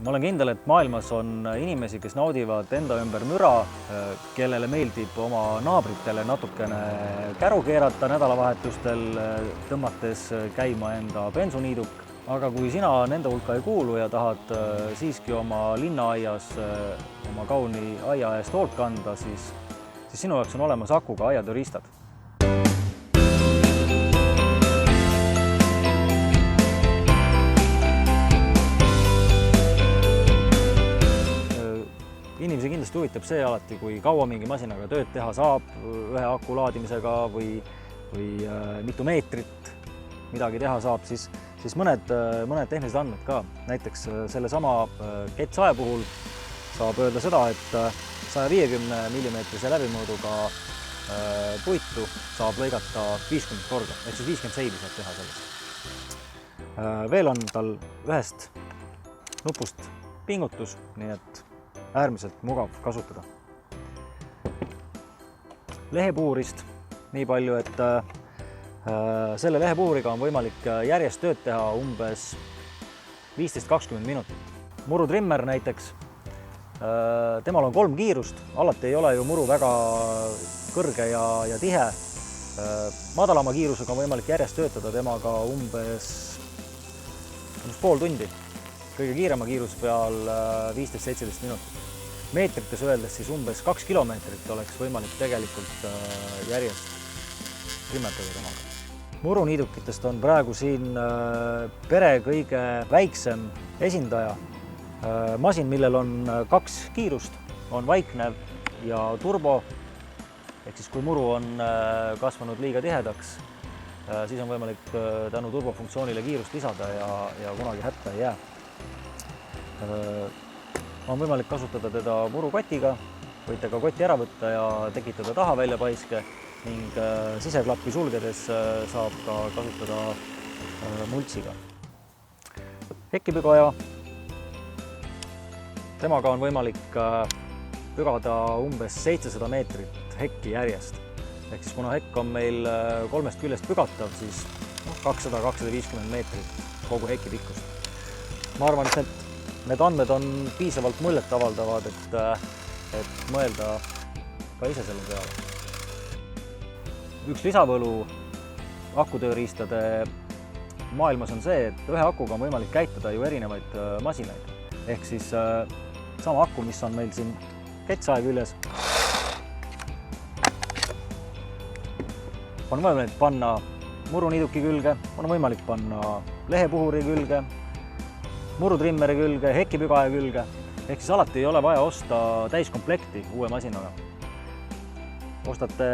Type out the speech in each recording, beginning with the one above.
Ma olen kindel, et maailmas on inimesi, kes naudivad enda ümber müra, kellele meeldib oma naabritele natukene käru keerata nädalavahetustel, tõmmates käima enda bensuniiduk. Aga kui sina nende hulka ei kuulu ja tahad siiski oma linnaaias oma kauni aia eest hoolt kanda, siis sinu jaoks on olemas akuga aiatööriistad. Inimesi kindlasti huvitab see alati, kui kaua mingi masinaga tööd teha saab ühe aku laadimisega või mitu meetrit midagi teha saab, siis mõned tehnilised andmed ka. Näiteks sellesama kettsae puhul saab öelda seda, et 150 mm läbimõõduga puitu saab lõigata 50 korda, ehk siis 50 seili saab teha sellest. Veel on tal ühest nupust pingutus, nii et äärmiselt mugav kasutada. Lehepuurist nii palju, et selle lehepuuriga on võimalik järjest tööd teha umbes 15–20 minutit. Murutrimmer näiteks, temal on 3 kiirust, alati ei ole ju muru väga kõrge ja tihe. Madalama kiirusega on võimalik järjest töötada temaga umbes pool tundi. Kõige kiirema kiirus peal 15–17 minutit. Meetrites öeldes siis umbes 2 kilomeetrit oleks võimalik tegelikult järjest trimmetada temaga. Muruniidukitest on praegu siin pere kõige väiksem esindaja. Masin, millel on 2 kiirust, on vaiknev ja turbo. Ehk siis kui muru on kasvanud liiga tihedaks, siis on võimalik tänu turbofunktsioonile kiirust lisada ja kunagi hätta ei jää. On võimalik kasutada teda murukotiga, võite ka koti ära võtta ja tekitada taha väljapaiske ning siseklappi sulgedes saab ka kasutada multsiga. Hekipügaja, temaga on võimalik pügada umbes 700 meetrit hekki järjest. Ehk siis kuna hekk on meil 3 küljest pügatav, siis 200–250 meetrit kogu heki pikkust. Ma arvan, et need andmed on piisavalt muljet avaldavad, et mõelda ka ise selle peale. Üks lisavõlu akutööriistade maailmas on see, et ühe akuga on võimalik käitada ju erinevaid masinaid. Ehk siis sama aku, mis on meil siin kettsae küljes, on võimalik panna muruniiduki külge, on võimalik panna lehepuhuri külge, murutrimmeri külge, hekipügaja külge, ehk siis alati ei ole vaja osta täiskomplekti uue masinaga. Ostate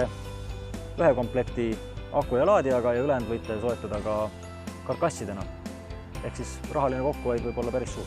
ühe komplekti aku ja laadijaga ja ülejäänud võite soetada ka karkassidena. Ehk siis rahaline kokkuhoid võib olla päris suur.